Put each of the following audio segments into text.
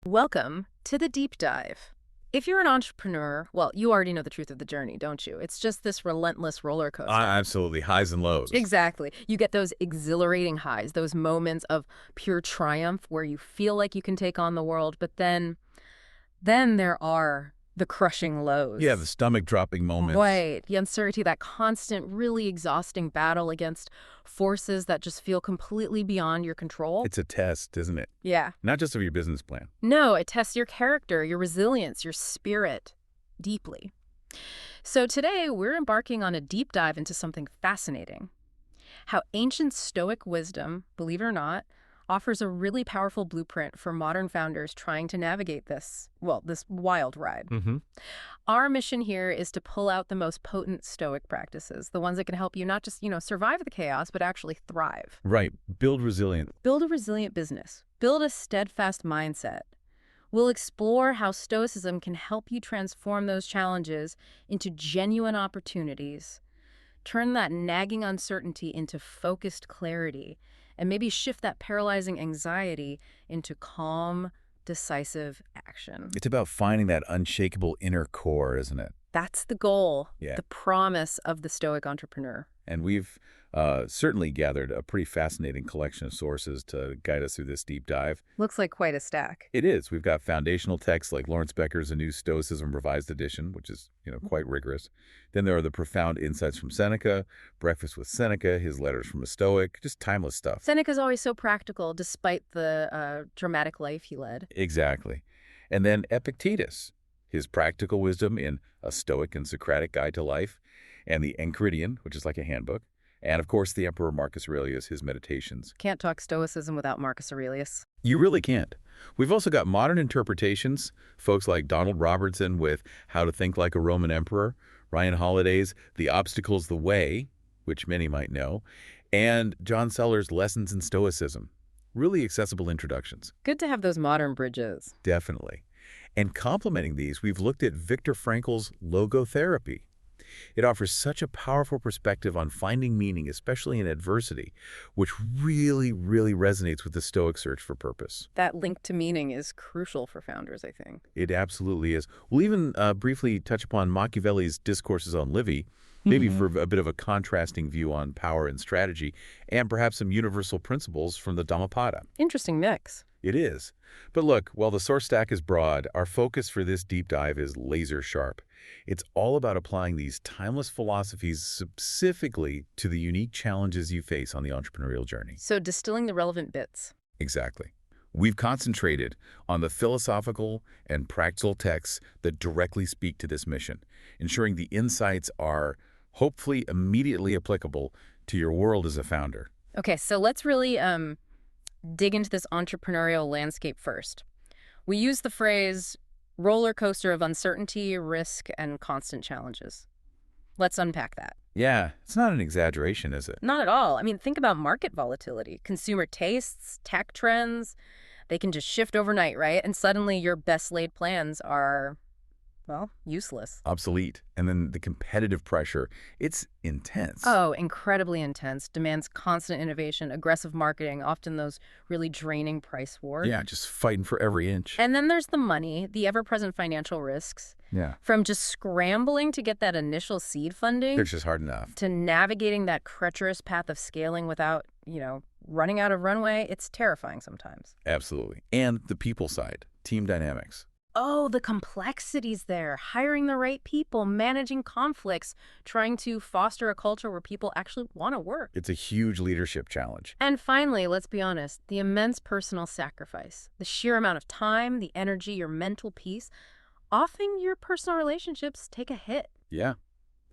Welcome to the deep dive. If you're an entrepreneur, well, you already know the truth of the journey, don't you? It's just this relentless roller coaster. Absolutely. Highs and lows. Exactly. You get those exhilarating highs, those moments of pure triumph where you feel like you can take on the world, but then there are the crushing lows. Yeah, the stomach-dropping moments. Right. The uncertainty, that constant, really exhausting battle against forces that just feel completely beyond your control. It's a test, isn't it? Yeah. Not just of your business plan. No, it tests your character, your resilience, your spirit deeply. So today, we're embarking on a deep dive into something fascinating. How ancient Stoic wisdom, believe it or not, offers a really powerful blueprint for modern founders trying to navigate this wild ride. Our mission here is to pull out the most potent Stoic practices, the ones that can help you not just, survive the chaos, but actually thrive. Right. Build resilience. Build a resilient business. Build a steadfast mindset. We'll explore how Stoicism can help you transform those challenges into genuine opportunities, turn that nagging uncertainty into focused clarity, and maybe shift that paralyzing anxiety into calm, decisive action. It's about finding that unshakable inner core, isn't it? That's the goal, Yeah. the promise of the Stoic entrepreneur. And we've certainly gathered a pretty fascinating collection of sources to guide us through this deep dive. Looks like quite a stack. It is. We've got foundational texts like Lawrence Becker's A New Stoicism Revised Edition, which is, quite rigorous. Then there are the profound insights from Seneca, Breakfast with Seneca, his letters from a Stoic, just timeless stuff. Seneca's always so practical, despite the dramatic life he led. Exactly. And then Epictetus, his practical wisdom in A Stoic and Socratic Guide to Life, and the Enchiridion, which is like a handbook, and of course the Emperor Marcus Aurelius, his Meditations. Can't talk Stoicism without Marcus Aurelius. You really can't. We've also got modern interpretations, folks like Donald Robertson with How to Think Like a Roman Emperor, Ryan Holiday's The Obstacle's the Way, which many might know, and John Sellers' Lessons in Stoicism. Really accessible introductions. Good to have those modern bridges. Definitely. And complementing these, we've looked at Viktor Frankl's logotherapy. It offers such a powerful perspective on finding meaning, especially in adversity, which really, really resonates with the Stoic search for purpose. That link to meaning is crucial for founders, I think. It absolutely is. We'll even briefly touch upon Machiavelli's Discourses on Livy, maybe for a bit of a contrasting view on power and strategy, and perhaps some universal principles from the Dhammapada. Interesting mix. It is. But look, while the source stack is broad, our focus for this deep dive is laser sharp. It's all about applying these timeless philosophies specifically to the unique challenges you face on the entrepreneurial journey. So distilling the relevant bits. Exactly. We've concentrated on the philosophical and practical texts that directly speak to this mission, ensuring the insights are hopefully immediately applicable to your world as a founder. Okay, so let's really dig into this entrepreneurial landscape first. We use the phrase roller coaster of uncertainty, risk, and constant challenges. Let's unpack that. Yeah, it's not an exaggeration, is it? Not at all. I mean, think about market volatility, consumer tastes, tech trends. They can just shift overnight, right? And suddenly your best laid plans are, well, useless. Obsolete. And then the competitive pressure, it's intense. Oh, incredibly intense. Demands constant innovation, aggressive marketing, often those really draining price wars. Yeah, just fighting for every inch. And then there's the money, the ever-present financial risks. Yeah. From just scrambling to get that initial seed funding It's just hard enough. to navigating that treacherous path of scaling without, running out of runway, it's terrifying sometimes. Absolutely. And the people side, team dynamics. Oh, the complexities there. Hiring the right people, managing conflicts, trying to foster a culture where people actually want to work. It's a huge leadership challenge. And finally, let's be honest, the immense personal sacrifice, the sheer amount of time, the energy, your mental peace. Often your personal relationships take a hit. Yeah.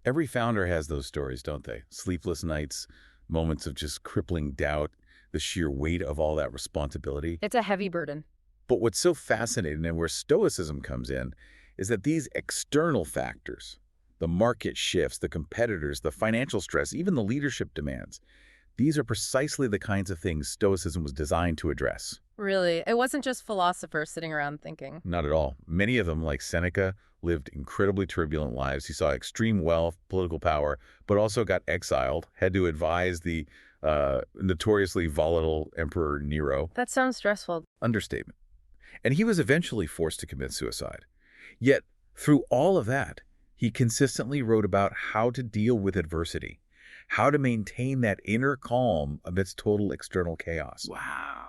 Every founder has those stories, don't they? Sleepless nights, moments of just crippling doubt, the sheer weight of all that responsibility. It's a heavy burden. But what's so fascinating and where Stoicism comes in is that these external factors, the market shifts, the competitors, the financial stress, even the leadership demands, these are precisely the kinds of things Stoicism was designed to address. Really, it wasn't just philosophers sitting around thinking. Not at all. Many of them, like Seneca, lived incredibly turbulent lives. He saw extreme wealth, political power, but also got exiled, had to advise the notoriously volatile Emperor Nero. That sounds stressful. Understatement. and he was eventually forced to commit suicide. Yet, through all of that, he consistently wrote about how to deal with adversity, how to maintain that inner calm amidst total external chaos. Wow.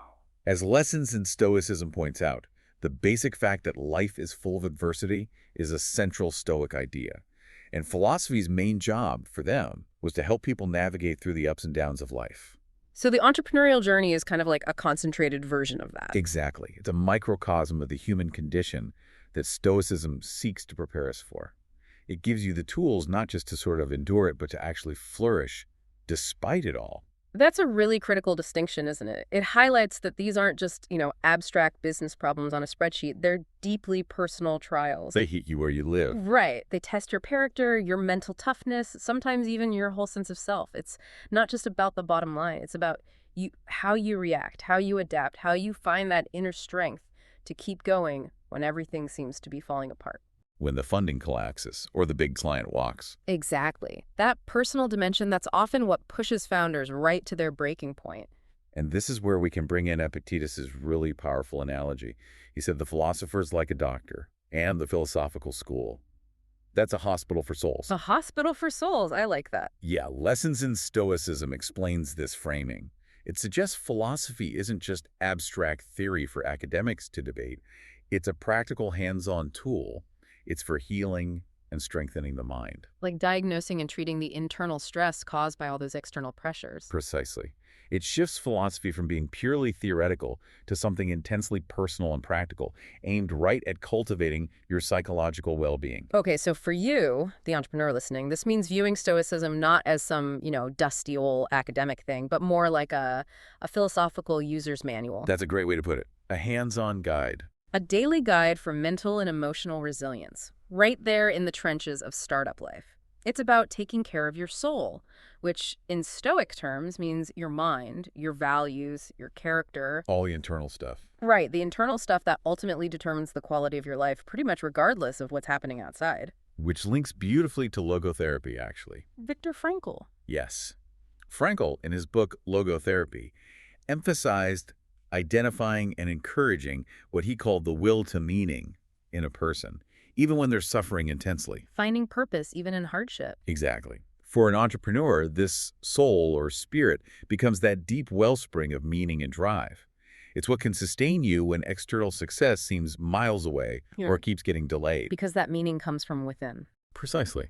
As Lessons in Stoicism points out, the basic fact that life is full of adversity is a central Stoic idea. And philosophy's main job for them was to help people navigate through the ups and downs of life. So the entrepreneurial journey is kind of like a concentrated version of that. Exactly. It's a microcosm of the human condition that Stoicism seeks to prepare us for. It gives you the tools not just to sort of endure it, but to actually flourish despite it all. That's a really critical distinction, isn't it? It highlights that these aren't just, abstract business problems on a spreadsheet. They're deeply personal trials. They hit you where you live. Right. They test your character, your mental toughness, sometimes even your whole sense of self. It's not just about the bottom line. It's about how you react, how you adapt, how you find that inner strength to keep going when everything seems to be falling apart. When the funding collapses or the big client walks. Exactly. That personal dimension, that's often what pushes founders right to their breaking point. And this is where we can bring in Epictetus's really powerful analogy. He said the philosopher's like a doctor, and the philosophical school. That's a hospital for souls. A hospital for souls. I like that. Yeah, Lessons in Stoicism explains this framing. It suggests philosophy isn't just abstract theory for academics to debate. It's a practical hands-on tool. It's for healing and strengthening the mind. Like diagnosing and treating the internal stress caused by all those external pressures. Precisely. It shifts philosophy from being purely theoretical to something intensely personal and practical, aimed right at cultivating your psychological well-being. Okay, so for you, the entrepreneur listening, this means viewing Stoicism not as some, dusty old academic thing, but more like a philosophical user's manual. That's a great way to put it. A hands-on guide. A daily guide for mental and emotional resilience, right there in the trenches of startup life. It's about taking care of your soul, which in Stoic terms means your mind, your values, your character. All the internal stuff. Right, the internal stuff that ultimately determines the quality of your life, pretty much regardless of what's happening outside. Which links beautifully to logotherapy, actually. Viktor Frankl. Yes. Frankl, in his book Logotherapy, emphasized identifying and encouraging what he called the will to meaning in a person, even when they're suffering intensely. Finding purpose even in hardship. Exactly. For an entrepreneur, this soul or spirit becomes that deep wellspring of meaning and drive. It's what can sustain you when external success seems miles away or keeps getting delayed. Because that meaning comes from within. Precisely.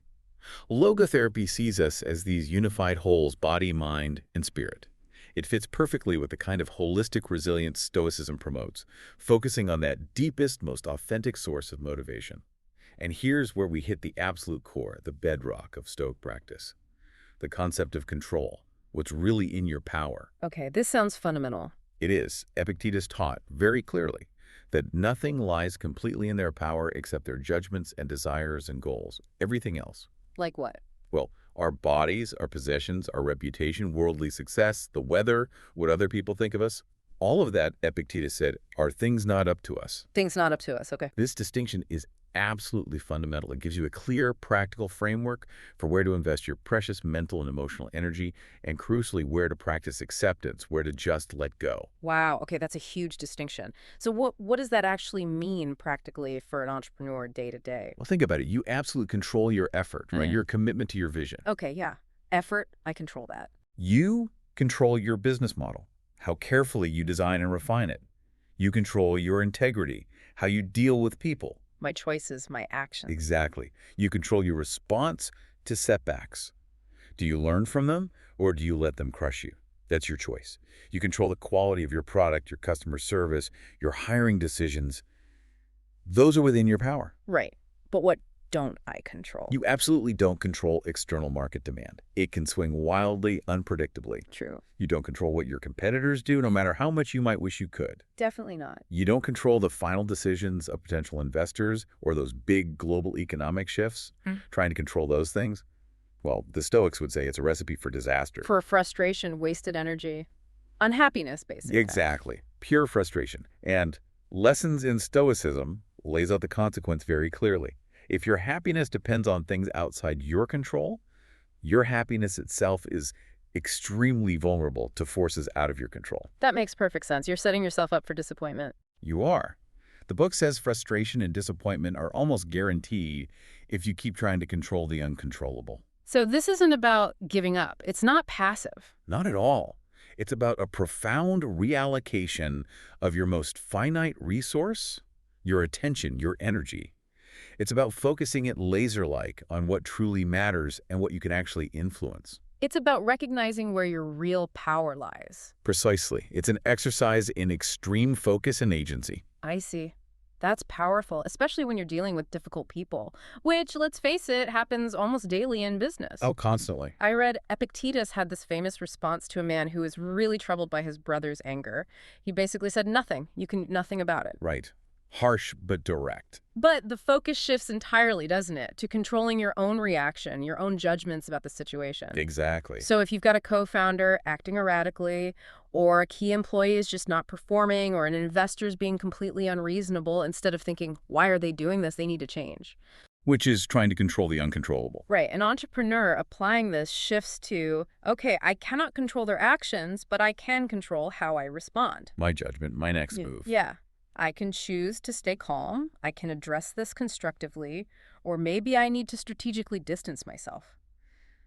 Logotherapy sees us as these unified wholes, body, mind, and spirit. It fits perfectly with the kind of holistic resilience Stoicism promotes, focusing on that deepest, most authentic source of motivation. And here's where we hit the absolute core, the bedrock of Stoic practice. The concept of control, what's really in your power. Okay, this sounds fundamental. It is. Epictetus taught very clearly that nothing lies completely in their power except their judgments and desires and goals. Everything else. Like what? Well, our bodies, our possessions, our reputation, worldly success, the weather, what other people think of us, all of that, Epictetus said, are things not up to us. Things not up to us, okay. This distinction is absolutely fundamental. It gives you a clear, practical framework for where to invest your precious mental and emotional energy, and crucially, where to practice acceptance, where to just let go. Wow, okay, that's a huge distinction. So what does that actually mean practically for an entrepreneur day to day? Well, think about it. You absolutely control your effort, right? Your commitment to your vision. Okay, yeah. Effort, I control that. You control your business model, how carefully you design and refine it. You control your integrity, how you deal with people. My choices, my actions. Exactly. You control your response to setbacks. Do you learn from them, or do you let them crush you? That's your choice. You control the quality of your product, your customer service, your hiring decisions. Those are within your power. Right. But what don't I control? You absolutely don't control external market demand. It can swing wildly, unpredictably. True. You don't control what your competitors do, no matter how much you might wish you could. Definitely not. You don't control the final decisions of potential investors or those big global economic shifts. Trying to control those things, well, the Stoics would say it's a recipe for disaster. For frustration, wasted energy, unhappiness, basically. Exactly. Pure frustration. And Lessons in Stoicism lays out the consequence very clearly. If your happiness depends on things outside your control, your happiness itself is extremely vulnerable to forces out of your control. That makes perfect sense. You're setting yourself up for disappointment. You are. The book says frustration and disappointment are almost guaranteed if you keep trying to control the uncontrollable. So this isn't about giving up. It's not passive. Not at all. It's about a profound reallocation of your most finite resource, your attention, your energy. It's about focusing it laser-like on what truly matters and what you can actually influence. It's about recognizing where your real power lies. Precisely. It's an exercise in extreme focus and agency. I see. That's powerful, especially when you're dealing with difficult people, which, let's face it, happens almost daily in business. Oh, constantly. I read Epictetus had this famous response to a man who was really troubled by his brother's anger. He basically said, nothing. You can do nothing about it. Right. Harsh but direct. But the focus shifts entirely, doesn't it, to controlling your own reaction, your own judgments about the situation. Exactly. So if you've got a co-founder acting erratically, or a key employee is just not performing, or an investor's being completely unreasonable, instead of thinking, why are they doing this? They need to change. Which is trying to control the uncontrollable. Right. An entrepreneur applying this shifts to, okay, I cannot control their actions, but I can control how I respond. My judgment, my next move. Yeah. I can choose to stay calm, I can address this constructively, or maybe I need to strategically distance myself.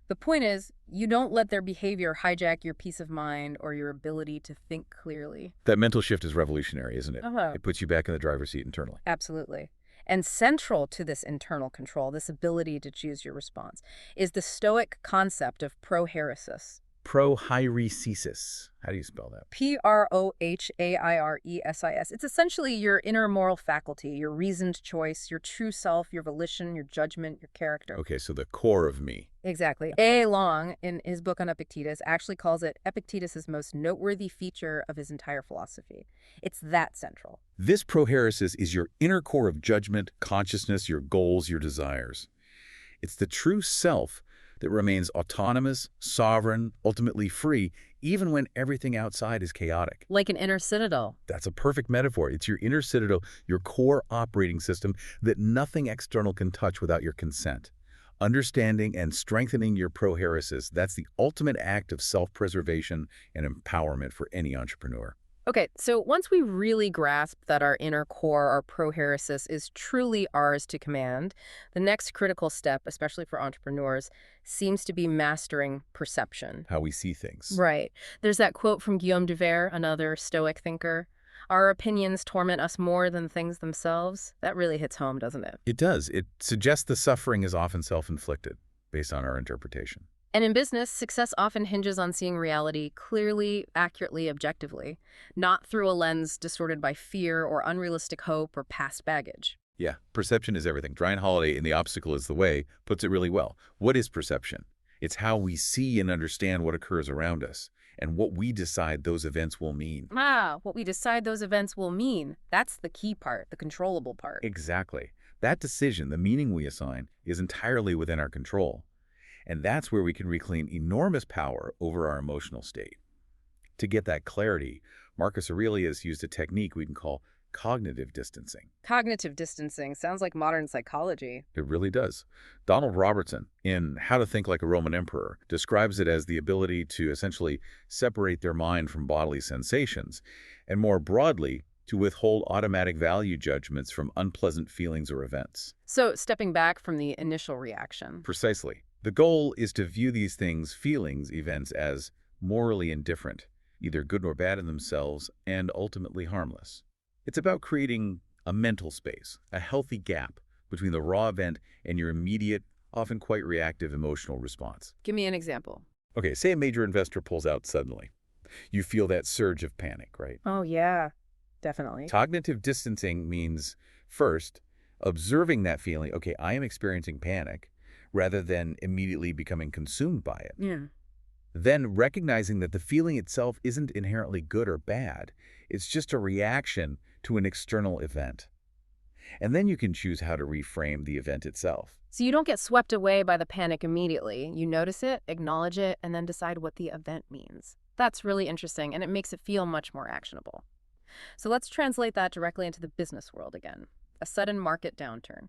The point is, you don't let their behavior hijack your peace of mind or your ability to think clearly. That mental shift is revolutionary, isn't it? Uh-huh. It puts you back in the driver's seat internally. Absolutely. And central to this internal control, this ability to choose your response, is the Stoic concept of prohairesis. Prohairesis. How do you spell that? Prohairesis. It's essentially your inner moral faculty, your reasoned choice, your true self, your volition, your judgment, your character. Okay, so the core of me. Exactly. A. Long, in his book on Epictetus, actually calls it Epictetus' most noteworthy feature of his entire philosophy. It's that central. This prohairesis is your inner core of judgment, consciousness, your goals, your desires. It's the true self that remains autonomous, sovereign, ultimately free, even when everything outside is chaotic. Like an inner citadel. That's a perfect metaphor. It's your inner citadel, your core operating system that nothing external can touch without your consent. Understanding and strengthening your prohairesis, that's the ultimate act of self-preservation and empowerment for any entrepreneur. Okay, so once we really grasp that our inner core, our prohairesis, is truly ours to command, the next critical step, especially for entrepreneurs, seems to be mastering perception. How we see things. Right. There's that quote from Guillaume de Verre, another Stoic thinker. Our opinions torment us more than things themselves. That really hits home, doesn't it? It does. It suggests the suffering is often self-inflicted, based on our interpretation. And in business, success often hinges on seeing reality clearly, accurately, objectively, not through a lens distorted by fear or unrealistic hope or past baggage. Yeah, perception is everything. Ryan Holiday in The Obstacle is the Way puts it really well. What is perception? It's how we see and understand what occurs around us and what we decide those events will mean. What we decide those events will mean. That's the key part, the controllable part. Exactly. That decision, the meaning we assign, is entirely within our control. And that's where we can reclaim enormous power over our emotional state. To get that clarity, Marcus Aurelius used a technique we can call cognitive distancing. Cognitive distancing sounds like modern psychology. It really does. Donald Robertson, in How to Think Like a Roman Emperor, describes it as the ability to essentially separate their mind from bodily sensations, and more broadly, to withhold automatic value judgments from unpleasant feelings or events. So stepping back from the initial reaction. Precisely. The goal is to view these things, feelings, events as morally indifferent, either good nor bad in themselves, and ultimately harmless. It's about creating a mental space, a healthy gap between the raw event and your immediate, often quite reactive emotional response. Give me an example. Okay, say a major investor pulls out suddenly. You feel that surge of panic, right? Oh, yeah, definitely. Cognitive distancing means, first, observing that feeling, okay, I am experiencing panic, rather than immediately becoming consumed by it. Yeah. Then recognizing that the feeling itself isn't inherently good or bad. It's just a reaction to an external event. And then you can choose how to reframe the event itself. So you don't get swept away by the panic immediately. You notice it, acknowledge it, and then decide what the event means. That's really interesting, and it makes it feel much more actionable. So let's translate that directly into the business world again. A sudden market downturn.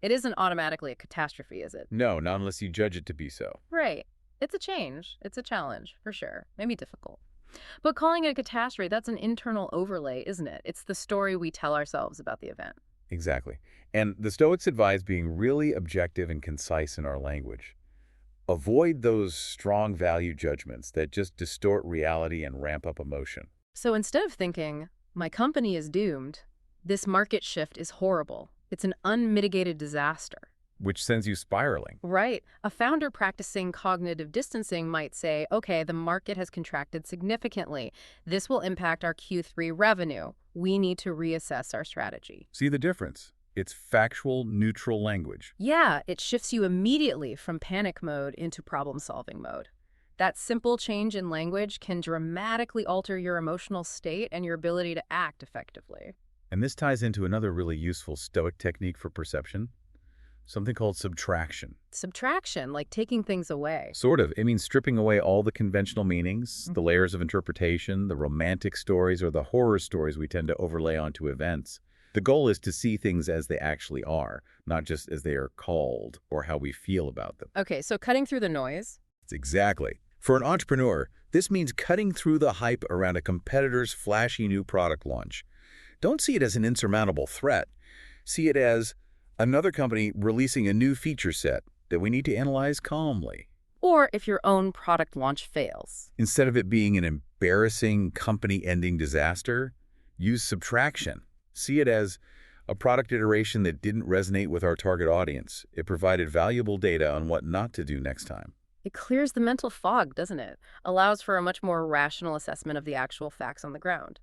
It isn't automatically a catastrophe, is it? No, not unless you judge it to be so. Right. It's a change. It's a challenge, for sure. Maybe difficult. But calling it a catastrophe, that's an internal overlay, isn't it? It's the story we tell ourselves about the event. Exactly. And the Stoics advise being really objective and concise in our language. Avoid those strong value judgments that just distort reality and ramp up emotion. So instead of thinking, my company is doomed, this market shift is horrible, it's an unmitigated disaster. Which sends you spiraling. Right. A founder practicing cognitive distancing might say, okay, the market has contracted significantly. This will impact our Q3 revenue. We need to reassess our strategy. See the difference? It's factual, neutral language. Yeah, it shifts you immediately from panic mode into problem-solving mode. That simple change in language can dramatically alter your emotional state and your ability to act effectively. And this ties into another really useful Stoic technique for perception, something called subtraction. Subtraction, like taking things away. Sort of. It means stripping away all the conventional meanings, the layers of interpretation, the romantic stories, or the horror stories we tend to overlay onto events. The goal is to see things as they actually are, not just as they are called or how we feel about them. Okay, so cutting through the noise. Exactly. For an entrepreneur, this means cutting through the hype around a competitor's flashy new product launch. Don't see it as an insurmountable threat. See it as another company releasing a new feature set that we need to analyze calmly. Or if your own product launch fails. Instead of it being an embarrassing company-ending disaster, use subtraction. See it as a product iteration that didn't resonate with our target audience. It provided valuable data on what not to do next time. It clears the mental fog, doesn't it? Allows for a much more rational assessment of the actual facts on the ground.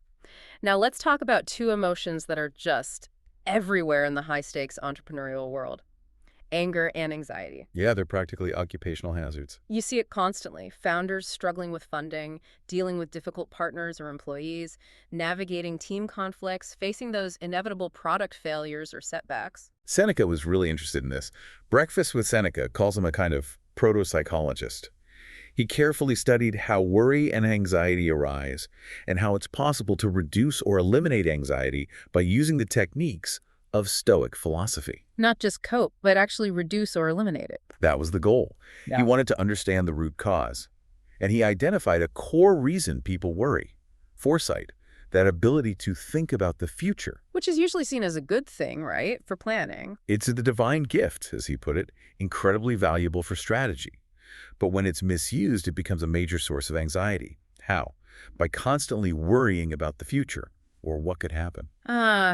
Now let's talk about two emotions that are just everywhere in the high-stakes entrepreneurial world. Anger and anxiety. Yeah, they're practically occupational hazards. You see it constantly. Founders struggling with funding, dealing with difficult partners or employees, navigating team conflicts, facing those inevitable product failures or setbacks. Seneca was really interested in this. Breakfast with Seneca calls him a kind of proto-psychologist. He carefully studied how worry and anxiety arise and how it's possible to reduce or eliminate anxiety by using the techniques of Stoic philosophy. Not just cope, but actually reduce or eliminate it. That was the goal. Yeah. He wanted to understand the root cause. And he identified a core reason people worry: foresight, that ability to think about the future. Which is usually seen as a good thing, right, for planning. It's the divine gift, as he put it, incredibly valuable for strategy. But when it's misused, it becomes a major source of anxiety. How? By constantly worrying about the future or what could happen.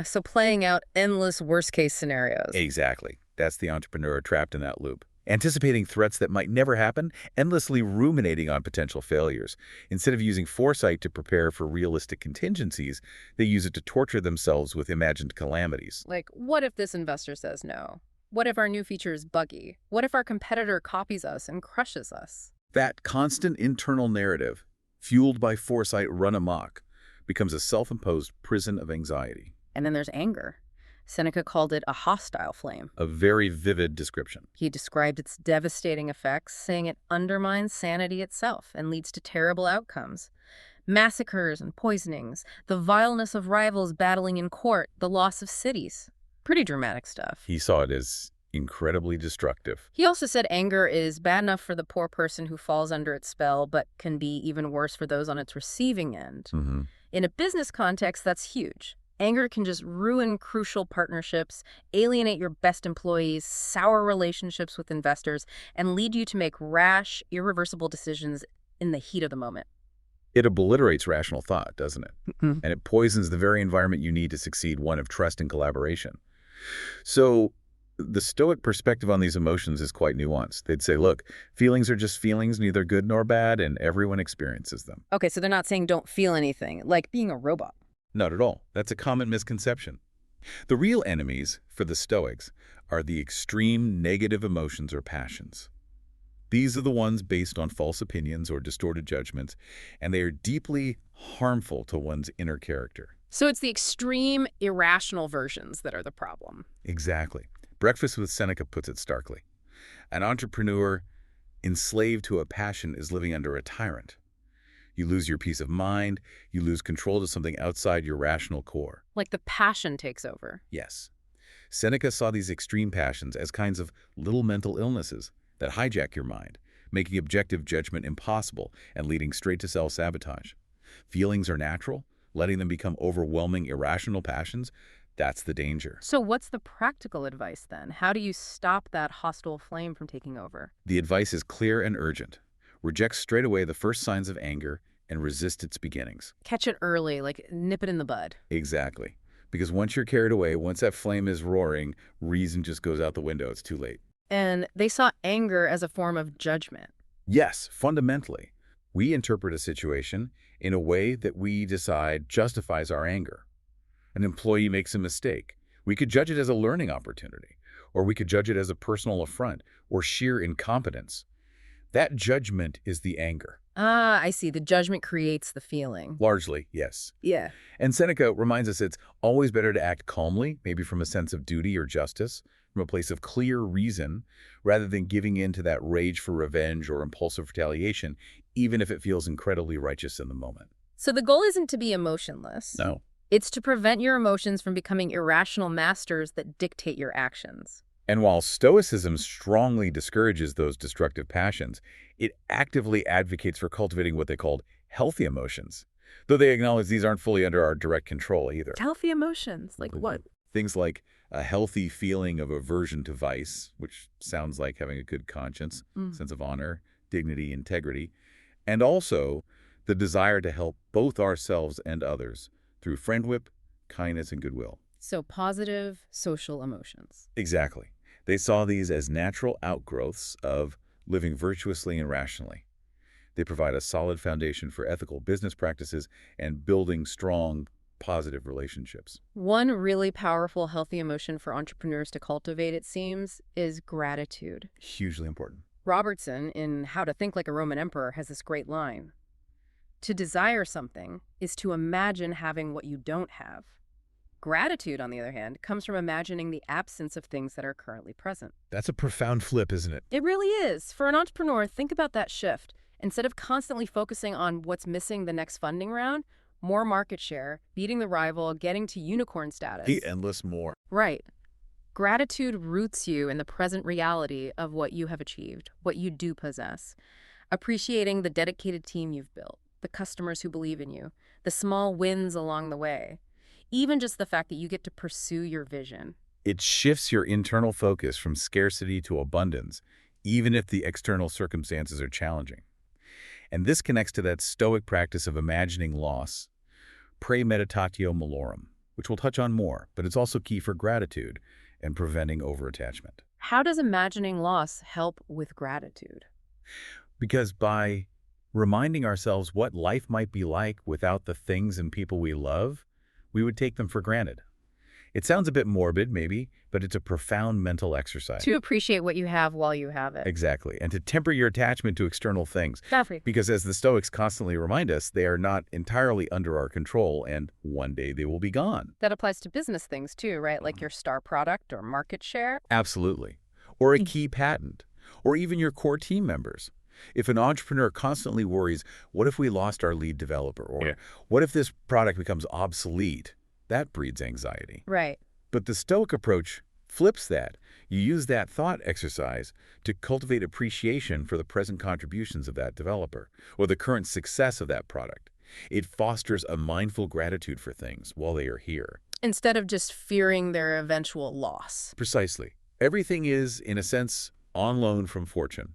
So playing out endless worst-case scenarios. Exactly. That's the entrepreneur trapped in that loop. Anticipating threats that might never happen, endlessly ruminating on potential failures. Instead of using foresight to prepare for realistic contingencies, they use it to torture themselves with imagined calamities. Like, what if this investor says no? What if our new feature is buggy? What if our competitor copies us and crushes us? That constant internal narrative, fueled by foresight run amok, becomes a self-imposed prison of anxiety. And then there's anger. Seneca called it a hostile flame. A very vivid description. He described its devastating effects, saying it undermines sanity itself and leads to terrible outcomes. Massacres and poisonings, the vileness of rivals battling in court, the loss of cities. Pretty dramatic stuff. He saw it as incredibly destructive. He also said anger is bad enough for the poor person who falls under its spell, but can be even worse for those on its receiving end. In a business context, that's huge. Anger can just ruin crucial partnerships, alienate your best employees, sour relationships with investors, and lead you to make rash, irreversible decisions in the heat of the moment. It obliterates rational thought, doesn't it? And it poisons the very environment you need to succeed, one of trust and collaboration. So the Stoic perspective on these emotions is quite nuanced. They'd say, look, feelings are just feelings, neither good nor bad, and everyone experiences them. Okay, so they're not saying don't feel anything, like being a robot. Not at all. That's a common misconception. The real enemies for the Stoics are the extreme negative emotions or passions. These are the ones based on false opinions or distorted judgments, and they are deeply harmful to one's inner character. So it's the extreme, irrational versions that are the problem. Exactly. Breakfast with Seneca puts it starkly. An entrepreneur enslaved to a passion is living under a tyrant. You lose your peace of mind, you lose control to something outside your rational core. Like the passion takes over. Yes. Seneca saw these extreme passions as kinds of little mental illnesses that hijack your mind, making objective judgment impossible and leading straight to self-sabotage. Feelings are natural. Letting them become overwhelming, irrational passions, that's the danger. So what's the practical advice then? How do you stop that hostile flame from taking over? The advice is clear and urgent. Reject straight away the first signs of anger and resist its beginnings. Catch it early, like nip it in the bud. Exactly. Because once you're carried away, once that flame is roaring, reason just goes out the window. It's too late. And they saw anger as a form of judgment. Yes, fundamentally, we interpret a situation in a way that we decide justifies our anger. An employee makes a mistake. We could judge it as a learning opportunity, or we could judge it as a personal affront or sheer incompetence. That judgment is the anger. Ah, I see. The judgment creates the feeling. Largely, yes. Yeah. And Seneca reminds us it's always better to act calmly, maybe from a sense of duty or justice, from a place of clear reason, rather than giving in to that rage for revenge or impulsive retaliation, even if it feels incredibly righteous in the moment. So the goal isn't to be emotionless. No. It's to prevent your emotions from becoming irrational masters that dictate your actions. And while Stoicism strongly discourages those destructive passions, it actively advocates for cultivating what they called healthy emotions, though they acknowledge these aren't fully under our direct control either. Healthy emotions? Like what? Things like a healthy feeling of aversion to vice, which sounds like having a good conscience, sense of honor, dignity, integrity, and also the desire to help both ourselves and others through friendship, kindness, and goodwill. So positive social emotions. Exactly. They saw these as natural outgrowths of living virtuously and rationally. They provide a solid foundation for ethical business practices and building strong, positive relationships. One really powerful, healthy emotion for entrepreneurs to cultivate, it seems, is gratitude. Hugely important. Robertson, in How to Think Like a Roman Emperor, has this great line. To desire something is to imagine having what you don't have. Gratitude, on the other hand, comes from imagining the absence of things that are currently present. That's a profound flip, isn't it? It really is. For an entrepreneur, think about that shift. Instead of constantly focusing on what's missing the next funding round, more market share, beating the rival, getting to unicorn status. The endless more. Right. Gratitude roots you in the present reality of what you have achieved, what you do possess. Appreciating the dedicated team you've built, the customers who believe in you, the small wins along the way. Even just the fact that you get to pursue your vision. It shifts your internal focus from scarcity to abundance, even if the external circumstances are challenging. And this connects to that Stoic practice of imagining loss, premeditatio malorum, which we'll touch on more, but it's also key for gratitude and preventing overattachment. How does imagining loss help with gratitude? Because by reminding ourselves what life might be like without the things and people we love, we would take them for granted. It sounds a bit morbid, maybe, but it's a profound mental exercise. To appreciate what you have while you have it. Exactly. And to temper your attachment to external things. Exactly. Because as the Stoics constantly remind us, they are not entirely under our control, and one day they will be gone. That applies to business things too, right? Like your star product or market share. Absolutely. Or a key patent, or even your core team members. If an entrepreneur constantly worries, what if we lost our lead developer? Or what if this product becomes obsolete? That breeds anxiety. Right. But the Stoic approach flips that. You use that thought exercise to cultivate appreciation for the present contributions of that developer or the current success of that product. It fosters a mindful gratitude for things while they are here. Instead of just fearing their eventual loss. Precisely. Everything is, in a sense, on loan from fortune.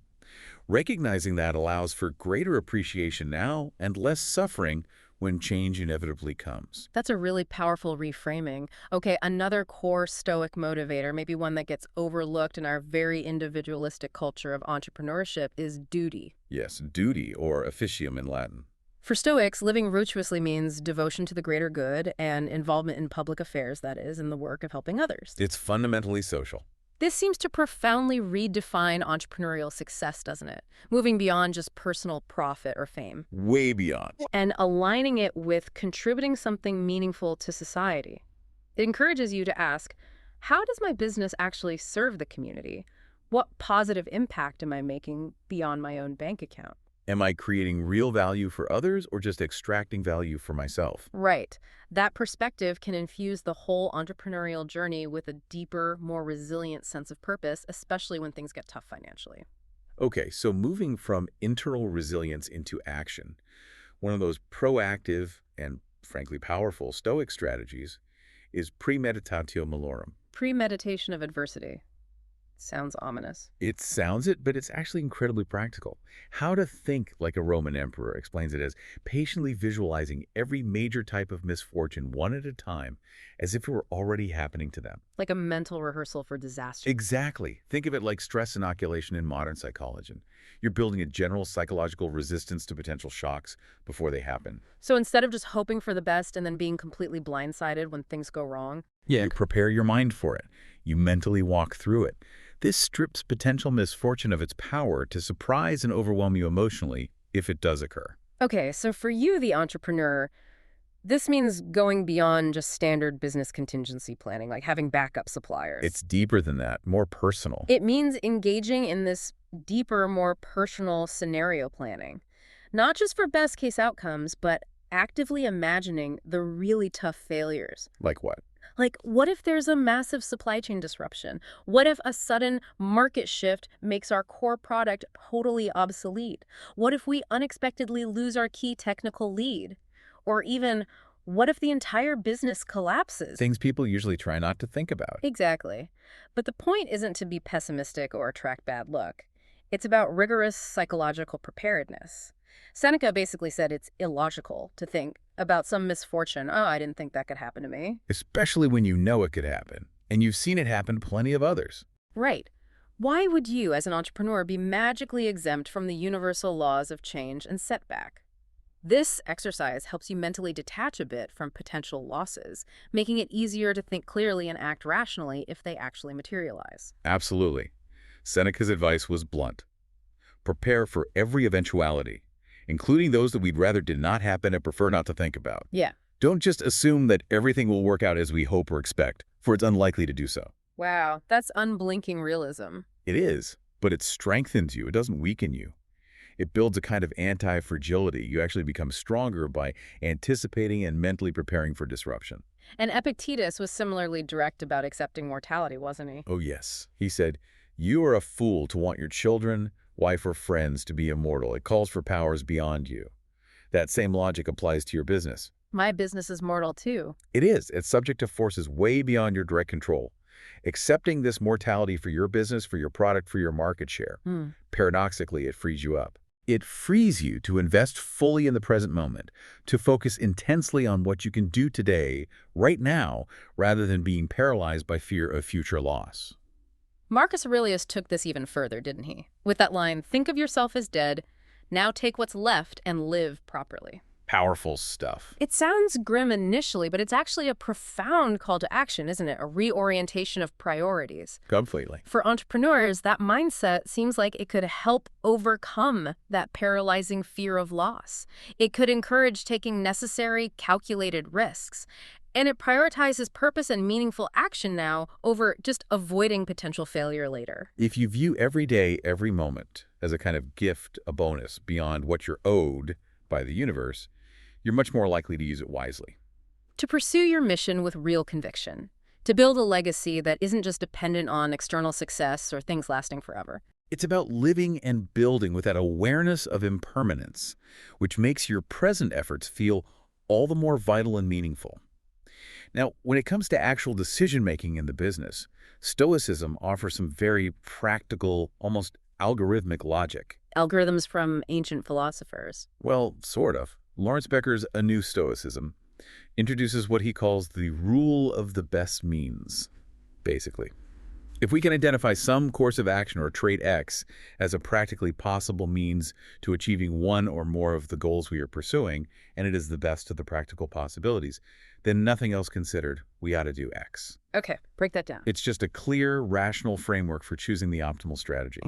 Recognizing that allows for greater appreciation now and less suffering when change inevitably comes. That's a really powerful reframing. Okay, another core Stoic motivator, maybe one that gets overlooked in our very individualistic culture of entrepreneurship, is duty. Yes, duty, or officium in Latin. For Stoics, living virtuously means devotion to the greater good and involvement in public affairs, that is, in the work of helping others. It's fundamentally social. This seems to profoundly redefine entrepreneurial success, doesn't it? Moving beyond just personal profit or fame. Way beyond. And aligning it with contributing something meaningful to society. It encourages you to ask, how does my business actually serve the community? What positive impact am I making beyond my own bank account? Am I creating real value for others or just extracting value for myself? Right. That perspective can infuse the whole entrepreneurial journey with a deeper, more resilient sense of purpose, especially when things get tough financially. Okay, so moving from internal resilience into action, One of those proactive and, frankly, powerful Stoic strategies is premeditatio malorum. Premeditation of adversity. Sounds ominous. It sounds it, but it's actually incredibly practical. How to think like a Roman emperor explains it as patiently visualizing every major type of misfortune one at a time as if it were already happening to them. Like a mental rehearsal for disaster. Exactly. Think of it like stress inoculation in modern psychology. You're building a general psychological resistance to potential shocks before they happen. So instead of just hoping for the best and then being completely blindsided when things go wrong. Yeah. You prepare your mind for it. You mentally walk through it. This strips potential misfortune of its power to surprise and overwhelm you emotionally if it does occur. Okay, so for you, the entrepreneur, this means going beyond just standard business contingency planning, like having backup suppliers. It's deeper than that, more personal. It means engaging in this deeper, more personal scenario planning, not just for best case outcomes, but actively imagining the really tough failures. Like what? Like, what if there's a massive supply chain disruption? What if a sudden market shift makes our core product totally obsolete? What if we unexpectedly lose our key technical lead? Or even, what if the entire business collapses? Things people usually try not to think about. Exactly. But the point isn't to be pessimistic or attract bad luck. It's about rigorous psychological preparedness. Seneca basically said it's illogical to think about some misfortune. Oh, I didn't think that could happen to me. Especially when you know it could happen, and you've seen it happen to plenty of others. Right. Why would you, as an entrepreneur, be magically exempt from the universal laws of change and setback? This exercise helps you mentally detach a bit from potential losses, making it easier to think clearly and act rationally if they actually materialize. Absolutely. Seneca's advice was blunt. Prepare for every eventuality, including those that we'd rather did not happen and prefer not to think about. Yeah. Don't just assume that everything will work out as we hope or expect, for it's unlikely to do so. Wow, that's unblinking realism. It is, but it strengthens you. It doesn't weaken you. It builds a kind of anti-fragility. You actually become stronger by anticipating and mentally preparing for disruption. And Epictetus was similarly direct about accepting mortality, wasn't he? Oh, yes. He said, "You are a fool to want your children, wife, or friends to be immortal. It calls for powers beyond you." That same logic applies to your business. My business is mortal, too. It is. It's subject to forces way beyond your direct control. Accepting this mortality for your business, for your product, for your market share, paradoxically, it frees you up. It frees you to invest fully in the present moment, to focus intensely on what you can do today, right now, rather than being paralyzed by fear of future loss. Marcus Aurelius took this even further, didn't he? With that line, "Think of yourself as dead, now take what's left and live properly." Powerful stuff. It sounds grim initially, but it's actually a profound call to action, isn't it? A reorientation of priorities. Completely. For entrepreneurs, that mindset seems like it could help overcome that paralyzing fear of loss. It could encourage taking necessary, calculated risks. And it prioritizes purpose and meaningful action now over just avoiding potential failure later. If you view every day, every moment as a kind of gift, a bonus, beyond what you're owed by the universe, you're much more likely to use it wisely. To pursue your mission with real conviction. To build a legacy that isn't just dependent on external success or things lasting forever. It's about living and building with that awareness of impermanence, which makes your present efforts feel all the more vital and meaningful. Now, when it comes to actual decision-making in the business, Stoicism offers some very practical, almost algorithmic logic. Algorithms from ancient philosophers. Well, sort of. Lawrence Becker's A New Stoicism introduces what he calls the rule of the best means, basically. If we can identify some course of action or trait X as a practically possible means to achieving one or more of the goals we are pursuing, and it is the best of the practical possibilities, then nothing else considered, we ought to do X. Okay, break that down. It's just a clear, rational framework for choosing the optimal strategy.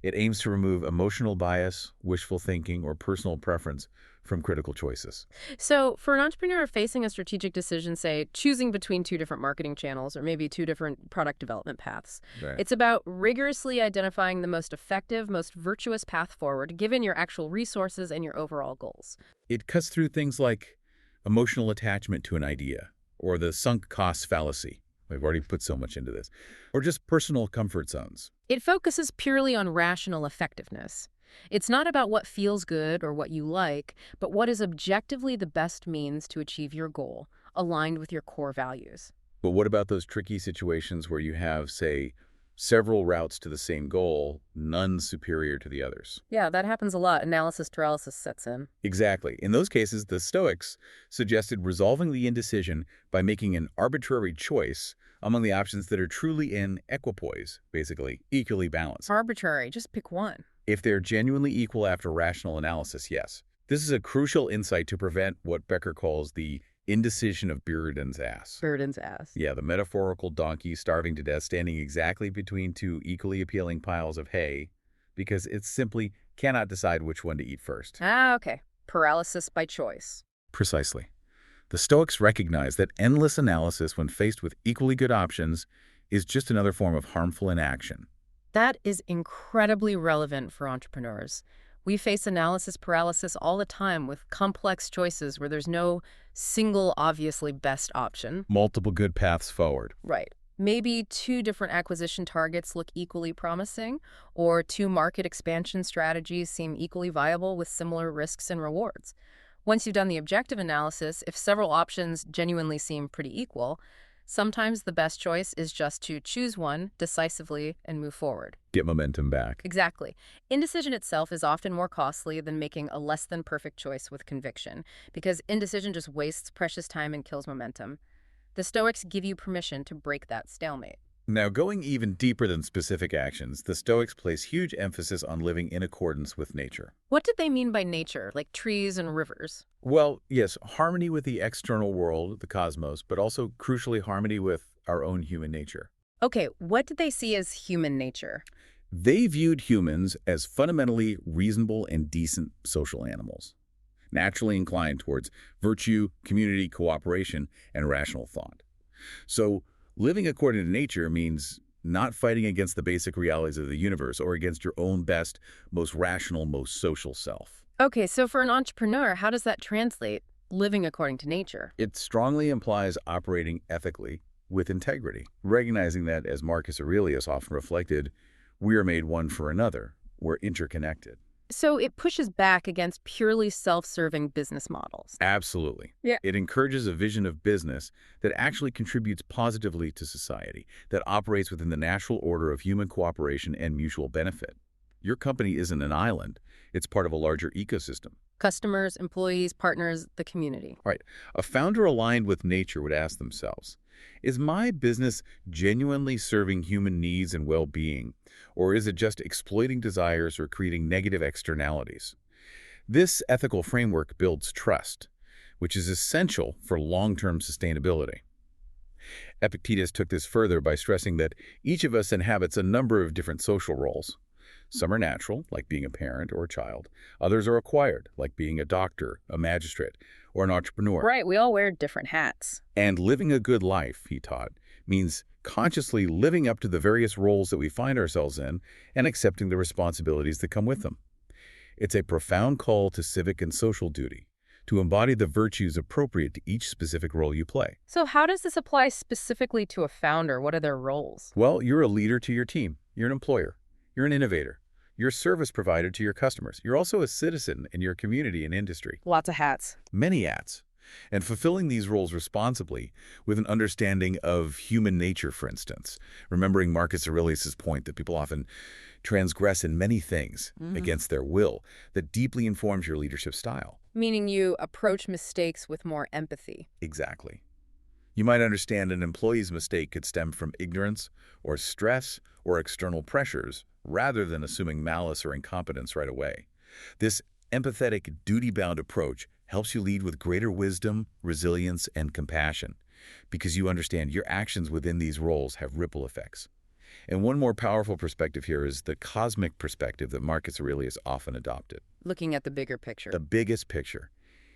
It aims to remove emotional bias, wishful thinking, or personal preference from critical choices. So for an entrepreneur facing a strategic decision, say choosing between two different marketing channels or maybe two different product development paths, it's about rigorously identifying the most effective, most virtuous path forward given your actual resources and your overall goals. It cuts through things like emotional attachment to an idea, or the sunk cost fallacy. We've already put so much into this. Or just personal comfort zones. It focuses purely on rational effectiveness. It's not about what feels good or what you like, but what is objectively the best means to achieve your goal, aligned with your core values. But what about those tricky situations where you have, say, several routes to the same goal, none superior to the others? Yeah, that happens a lot. Analysis paralysis sets in. Exactly. In those cases, the Stoics suggested resolving the indecision by making an arbitrary choice among the options that are truly in equipoise, basically, equally balanced. Arbitrary, just pick one. If they're genuinely equal after rational analysis, yes. This is a crucial insight to prevent what Becker calls the indecision of Buridan's ass. Buridan's ass. Yeah, the metaphorical donkey starving to death standing exactly between two equally appealing piles of hay because it simply cannot decide which one to eat first. Ah, okay. Paralysis by choice. Precisely. The Stoics recognize that endless analysis when faced with equally good options is just another form of harmful inaction. That is incredibly relevant for entrepreneurs. We face analysis paralysis all the time with complex choices where there's no single obviously best option. Multiple good paths forward. Right. Maybe two different acquisition targets look equally promising, or two market expansion strategies seem equally viable with similar risks and rewards. Once you've done the objective analysis, if several options genuinely seem pretty equal, sometimes the best choice is just to choose one decisively and move forward. Get momentum back. Exactly. Indecision itself is often more costly than making a less than perfect choice with conviction, because indecision just wastes precious time and kills momentum. The Stoics give you permission to break that stalemate. Now, going even deeper than specific actions, the Stoics place huge emphasis on living in accordance with nature. What did they mean by nature, like trees and rivers? Well, yes, harmony with the external world, the cosmos, but also crucially harmony with our own human nature. Okay, what did they see as human nature? They viewed humans as fundamentally reasonable and decent social animals, naturally inclined towards virtue, community, cooperation, and rational thought. So, living according to nature means not fighting against the basic realities of the universe or against your own best, most rational, most social self. Okay, so for an entrepreneur, how does that translate, living according to nature? It strongly implies operating ethically with integrity, recognizing that, as Marcus Aurelius often reflected, we are made one for another. We're interconnected. So it pushes back against purely self-serving business models. Absolutely. Yeah. It encourages a vision of business that actually contributes positively to society, that operates within the natural order of human cooperation and mutual benefit. Your company isn't an island. It's part of a larger ecosystem. Customers, employees, partners, the community. All right. A founder aligned with nature would ask themselves, is my business genuinely serving human needs and well-being, or is it just exploiting desires or creating negative externalities? This ethical framework builds trust, which is essential for long-term sustainability. Epictetus took this further by stressing that each of us inhabits a number of different social roles. Some are natural, like being a parent or a child. Others are acquired, like being a doctor, a magistrate, or an entrepreneur. Right, we all wear different hats. And living a good life, he taught, means consciously living up to the various roles that we find ourselves in and accepting the responsibilities that come with them. It's a profound call to civic and social duty, to embody the virtues appropriate to each specific role you play. So how does this apply specifically to a founder? What are their roles? Well, you're a leader to your team. You're an employer. You're an innovator. You're a service provider to your customers. You're also a citizen in your community and industry. Lots of hats. Many hats. And fulfilling these roles responsibly with an understanding of human nature, for instance, remembering Marcus Aurelius' point that people often transgress in many things against their will, that deeply informs your leadership style. Meaning you approach mistakes with more empathy. Exactly. You might understand an employee's mistake could stem from ignorance or stress or external pressures, rather than assuming malice or incompetence right away. This empathetic, duty-bound approach helps you lead with greater wisdom, resilience, and compassion, because you understand your actions within these roles have ripple effects. And one more powerful perspective here is the cosmic perspective that Marcus Aurelius often adopted. Looking at the bigger picture. The biggest picture.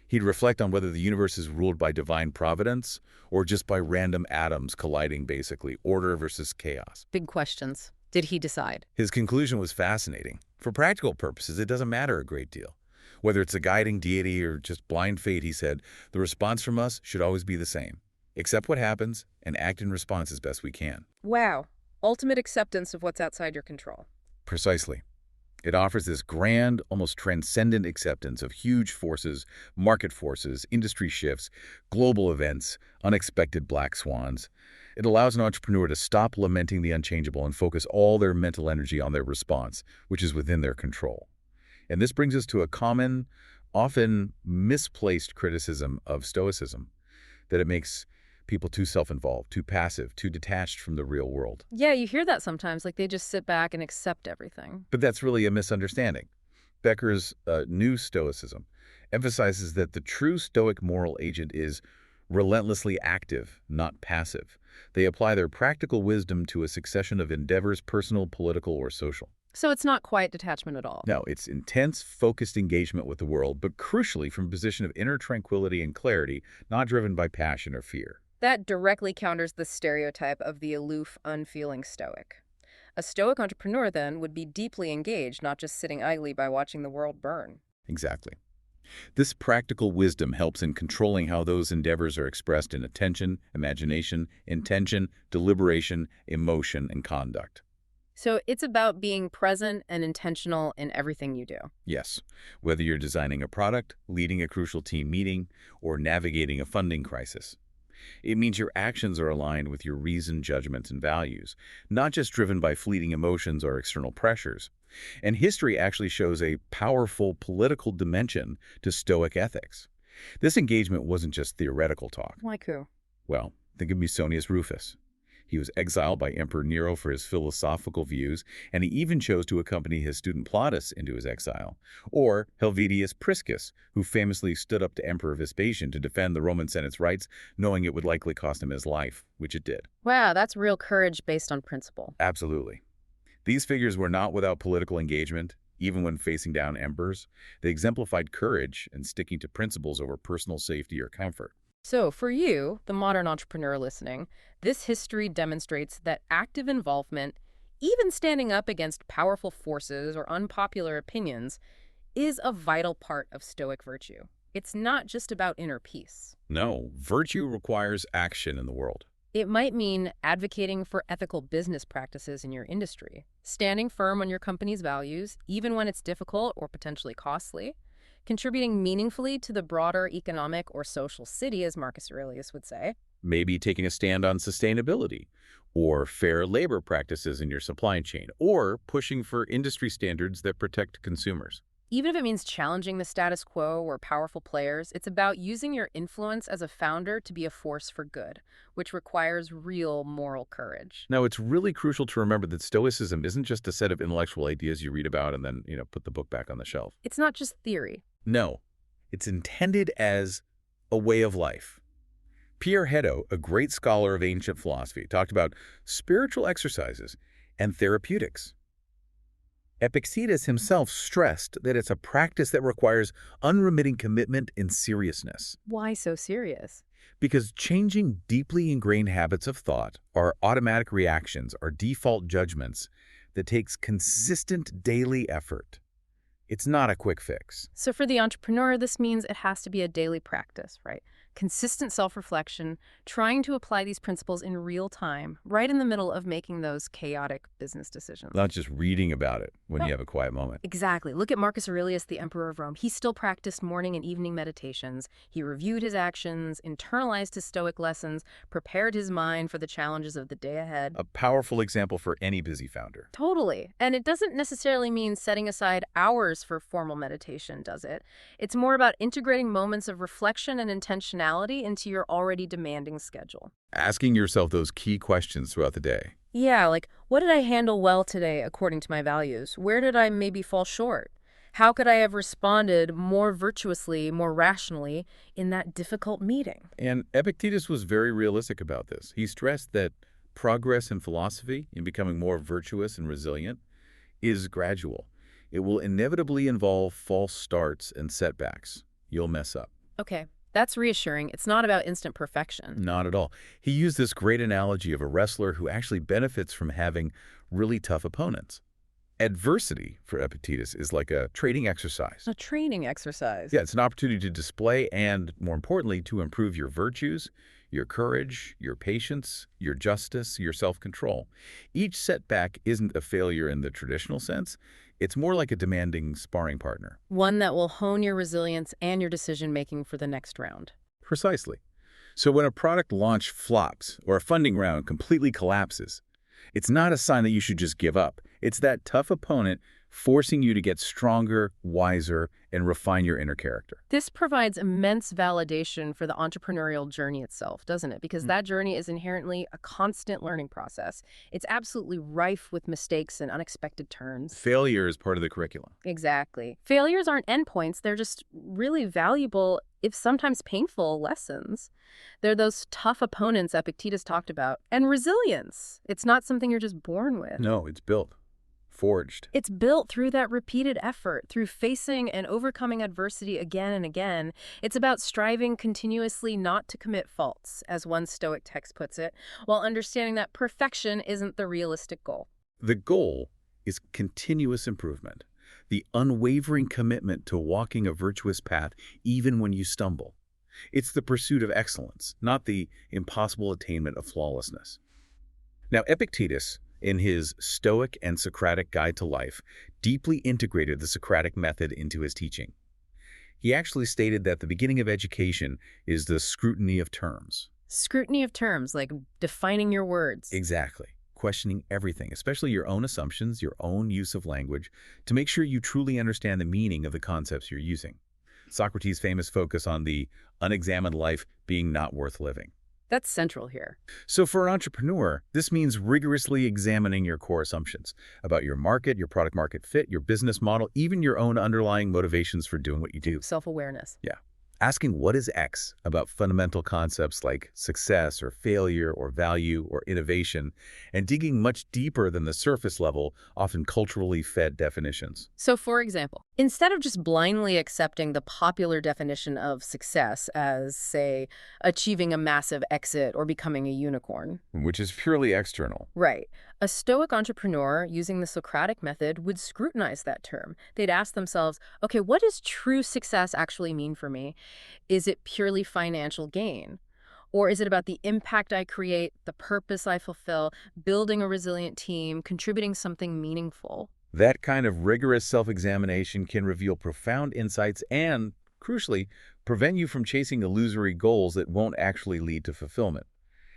He'd reflect on whether the universe is ruled by divine providence or just by random atoms colliding, basically, order versus chaos. Big questions. Did he decide? His conclusion was fascinating. For practical purposes, it doesn't matter a great deal. Whether it's a guiding deity or just blind fate, he said, the response from us should always be the same. Accept what happens and act in response as best we can. Wow. Ultimate acceptance of what's outside your control. Precisely. It offers this grand, almost transcendent acceptance of huge forces, market forces, industry shifts, global events, unexpected black swans. It allows an entrepreneur to stop lamenting the unchangeable and focus all their mental energy on their response, which is within their control. And this brings us to a common, often misplaced criticism of Stoicism, that it makes people too self-involved, too passive, too detached from the real world. Yeah, you hear that sometimes, like they just sit back and accept everything. But that's really a misunderstanding. Becker's New Stoicism emphasizes that the true Stoic moral agent is relentlessly active, not passive. They apply their practical wisdom to a succession of endeavors, personal, political, or social. So it's not quiet detachment at all. No, it's intense, focused engagement with the world, but crucially from a position of inner tranquility and clarity, not driven by passion or fear. That directly counters the stereotype of the aloof, unfeeling Stoic. A Stoic entrepreneur, then, would be deeply engaged, not just sitting idly by watching the world burn. Exactly. This practical wisdom helps in controlling how those endeavors are expressed in attention, imagination, intention, deliberation, emotion, and conduct. So it's about being present and intentional in everything you do. Yes, whether you're designing a product, leading a crucial team meeting, or navigating a funding crisis. It means your actions are aligned with your reason, judgments, and values, not just driven by fleeting emotions or external pressures. And history actually shows a powerful political dimension to Stoic ethics. This engagement wasn't just theoretical talk. Like who? Well, think of Musonius Rufus. He was exiled by Emperor Nero for his philosophical views, and he even chose to accompany his student Plautus into his exile. Or Helvidius Priscus, who famously stood up to Emperor Vespasian to defend the Roman Senate's rights, knowing it would likely cost him his life, which it did. Wow, that's real courage based on principle. Absolutely. These figures were not without political engagement, even when facing down emperors. They exemplified courage and sticking to principles over personal safety or comfort. So for you, the modern entrepreneur listening, this history demonstrates that active involvement, even standing up against powerful forces or unpopular opinions, is a vital part of Stoic virtue. It's not just about inner peace. No, virtue requires action in the world. It might mean advocating for ethical business practices in your industry, standing firm on your company's values, even when it's difficult or potentially costly, contributing meaningfully to the broader economic or social city, as Marcus Aurelius would say. Maybe taking a stand on sustainability, or fair labor practices in your supply chain, or pushing for industry standards that protect consumers. Even if it means challenging the status quo or powerful players, it's about using your influence as a founder to be a force for good, which requires real moral courage. Now, it's really crucial to remember that Stoicism isn't just a set of intellectual ideas you read about and then, put the book back on the shelf. It's not just theory. No, it's intended as a way of life. Pierre Hedot, a great scholar of ancient philosophy, talked about spiritual exercises and therapeutics. Epictetus himself stressed that it's a practice that requires unremitting commitment and seriousness. Why so serious? Because changing deeply ingrained habits of thought, our automatic reactions, our default judgments, that takes consistent daily effort. It's not a quick fix. So for the entrepreneur, this means it has to be a daily practice, right? Consistent self-reflection, trying to apply these principles in real time, right in the middle of making those chaotic business decisions. Not just reading about it when you have a quiet moment. Exactly. Look at Marcus Aurelius, the Emperor of Rome. He still practiced morning and evening meditations. He reviewed his actions, internalized his Stoic lessons, prepared his mind for the challenges of the day ahead. A powerful example for any busy founder. Totally. And it doesn't necessarily mean setting aside hours for formal meditation, does it? It's more about integrating moments of reflection and intentionality into your already demanding schedule. Asking yourself those key questions throughout the day. Yeah, like, what did I handle well today according to my values? Where did I maybe fall short? How could I have responded more virtuously, more rationally in that difficult meeting? And Epictetus was very realistic about this. He stressed that progress in philosophy, in becoming more virtuous and resilient, is gradual. It will inevitably involve false starts and setbacks. You'll mess up. Okay, that's reassuring. It's not about instant perfection. Not at all. He used this great analogy of a wrestler who actually benefits from having really tough opponents. Adversity, for Epictetus, is like a training exercise. A training exercise. Yeah, it's an opportunity to display and, more importantly, to improve your virtues, your courage, your patience, your justice, your self-control. Each setback isn't a failure in the traditional sense. It's more like a demanding sparring partner. One that will hone your resilience and your decision-making for the next round. Precisely. So when a product launch flops or a funding round completely collapses, it's not a sign that you should just give up. It's that tough opponent forcing you to get stronger, wiser, and refine your inner character. This provides immense validation for the entrepreneurial journey itself, doesn't it? Because that journey is inherently a constant learning process. It's absolutely rife with mistakes and unexpected turns. Failure is part of the curriculum. Exactly. Failures aren't endpoints. They're just really valuable, if sometimes painful, lessons. They're those tough opponents Epictetus talked about. And resilience. It's not something you're just born with. No, it's built. Forged. It's built through that repeated effort, through facing and overcoming adversity again and again. It's about striving continuously not to commit faults, as one Stoic text puts it, while understanding that perfection isn't the realistic goal. The goal is continuous improvement, the unwavering commitment to walking a virtuous path even when you stumble. It's the pursuit of excellence, not the impossible attainment of flawlessness. Now, Epictetus, in his Stoic and Socratic Guide to Life, deeply integrated the Socratic method into his teaching. He actually stated that the beginning of education is the scrutiny of terms. Scrutiny of terms, like defining your words. Exactly. Questioning everything, especially your own assumptions, your own use of language, to make sure you truly understand the meaning of the concepts you're using. Socrates' famous focus on the unexamined life being not worth living. That's central here. So for an entrepreneur, this means rigorously examining your core assumptions about your market, your product market fit, your business model, even your own underlying motivations for doing what you do. Self-awareness. Yeah. Asking what is X about fundamental concepts like success or failure or value or innovation, and digging much deeper than the surface level, often culturally fed definitions. So, for example, instead of just blindly accepting the popular definition of success as, say, achieving a massive exit or becoming a unicorn. Which is purely external. Right. A Stoic entrepreneur using the Socratic method would scrutinize that term. They'd ask themselves, okay, what does true success actually mean for me? Is it purely financial gain? Or is it about the impact I create, the purpose I fulfill, building a resilient team, contributing something meaningful? That kind of rigorous self-examination can reveal profound insights and, crucially, prevent you from chasing illusory goals that won't actually lead to fulfillment.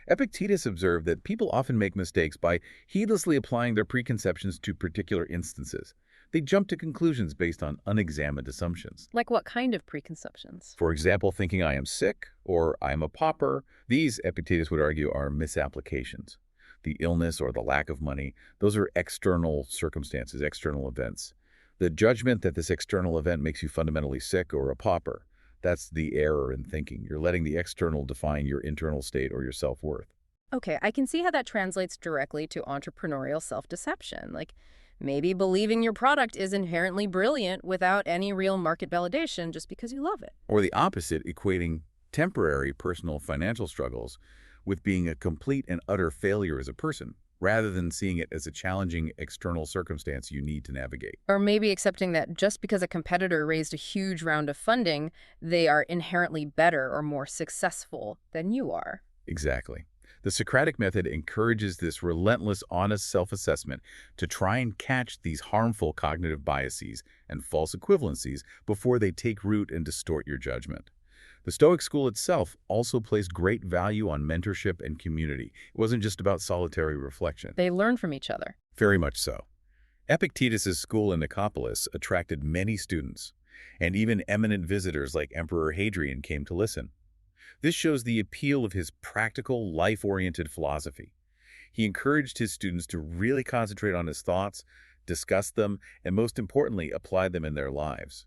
Epictetus observed that people often make mistakes by heedlessly applying their preconceptions to particular instances. They jump to conclusions based on unexamined assumptions. Like what kind of preconceptions? For example, thinking I am sick or I am a pauper. These, Epictetus would argue, are misapplications. The illness or the lack of money, those are external circumstances, external events. The judgment that this external event makes you fundamentally sick or a pauper, that's the error in thinking. You're letting the external define your internal state or your self-worth. Okay, I can see how that translates directly to entrepreneurial self-deception. Like maybe believing your product is inherently brilliant without any real market validation just because you love it. Or the opposite, equating temporary personal financial struggles with being a complete and utter failure as a person, rather than seeing it as a challenging external circumstance you need to navigate. Or maybe accepting that just because a competitor raised a huge round of funding, they are inherently better or more successful than you are. Exactly. The Socratic method encourages this relentless, honest self-assessment to try and catch these harmful cognitive biases and false equivalencies before they take root and distort your judgment. The Stoic school itself also placed great value on mentorship and community. It wasn't just about solitary reflection. They learn from each other. Very much so. Epictetus' school in Nicopolis attracted many students, and even eminent visitors like Emperor Hadrian came to listen. This shows the appeal of his practical, life-oriented philosophy. He encouraged his students to really concentrate on his thoughts, discuss them, and most importantly, apply them in their lives.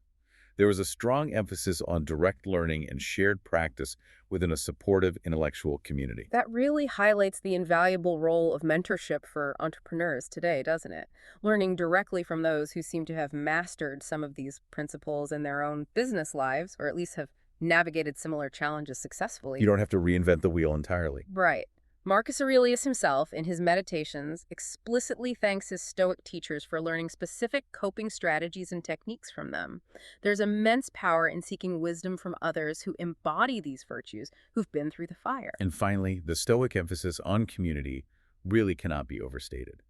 There was a strong emphasis on direct learning and shared practice within a supportive intellectual community. That really highlights the invaluable role of mentorship for entrepreneurs today, doesn't it? Learning directly from those who seem to have mastered some of these principles in their own business lives, or at least have navigated similar challenges successfully. You don't have to reinvent the wheel entirely. Right. Marcus Aurelius himself, in his Meditations, explicitly thanks his Stoic teachers for learning specific coping strategies and techniques from them. There's immense power in seeking wisdom from others who embody these virtues, who've been through the fire. And finally, the Stoic emphasis on community really cannot be overstated.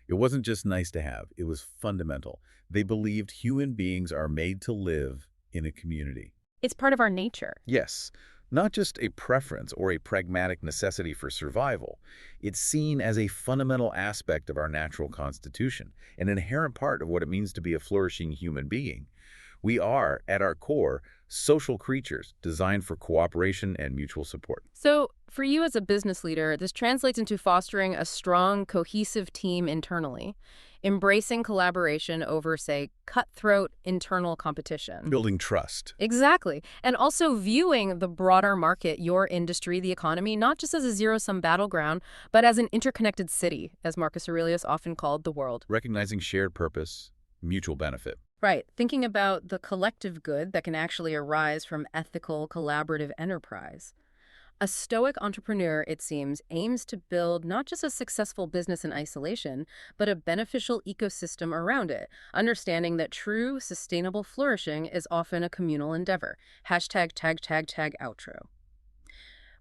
It wasn't just nice to have, it was fundamental. They believed human beings are made to live in a community. It's part of our nature. Yes, not just a preference or a pragmatic necessity for survival. It's seen as a fundamental aspect of our natural constitution, an inherent part of what it means to be a flourishing human being. We are, at our core, social creatures designed for cooperation and mutual support. So, for you as a business leader, this translates into fostering a strong, cohesive team internally, embracing collaboration over, say, cutthroat internal competition. Building trust. Exactly. And also viewing the broader market, your industry, the economy, not just as a zero-sum battleground, but as an interconnected city, as Marcus Aurelius often called the world. Recognizing shared purpose, mutual benefit. Right. Thinking about the collective good that can actually arise from ethical, collaborative enterprise. A Stoic entrepreneur, it seems, aims to build not just a successful business in isolation, but a beneficial ecosystem around it, understanding that true, sustainable flourishing is often a communal endeavor. Hashtag tag outro.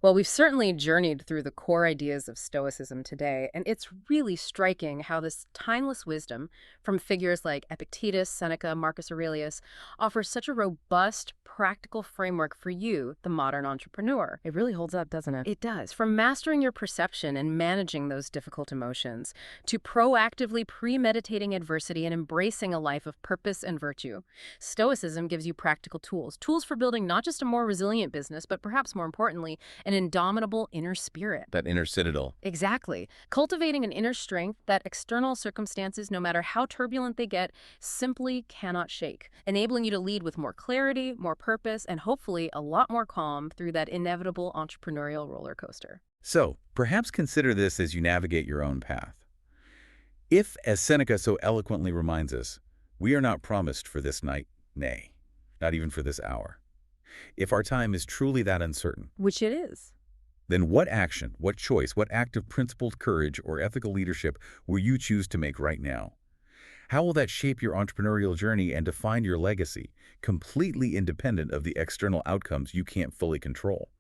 Well, we've certainly journeyed through the core ideas of Stoicism today, and it's really striking how this timeless wisdom from figures like Epictetus, Seneca, Marcus Aurelius offers such a robust, practical framework for you, the modern entrepreneur. It really holds up, doesn't it? It does. From mastering your perception and managing those difficult emotions, to proactively premeditating adversity and embracing a life of purpose and virtue, Stoicism gives you practical tools. Tools for building not just a more resilient business, but perhaps more importantly, an indomitable inner spirit. That inner citadel. Exactly. Cultivating an inner strength that external circumstances, no matter how turbulent they get, simply cannot shake, enabling you to lead with more clarity, more purpose, and hopefully a lot more calm through that inevitable entrepreneurial roller coaster. So, perhaps consider this as you navigate your own path. If, as Seneca so eloquently reminds us, we are not promised for this night, nay, not even for this hour. If our time is truly that uncertain, Which it is. then what action, what choice, what act of principled courage or ethical leadership will you choose to make right now? How will that shape your entrepreneurial journey and define your legacy, completely independent of the external outcomes you can't fully control?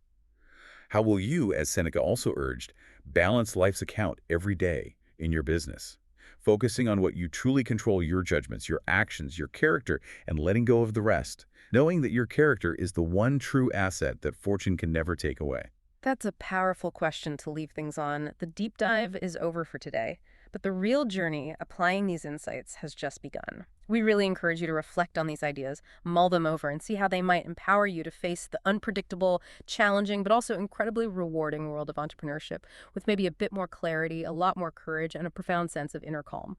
How will you, as Seneca also urged, balance life's account every day in your business, focusing on what you truly control, your judgments, your actions, your character, and letting go of the rest, knowing that your character is the one true asset that fortune can never take away? That's a powerful question to leave things on. The deep dive is over for today, but the real journey applying these insights has just begun. We really encourage you to reflect on these ideas, mull them over, and see how they might empower you to face the unpredictable, challenging, but also incredibly rewarding world of entrepreneurship with maybe a bit more clarity, a lot more courage, and a profound sense of inner calm.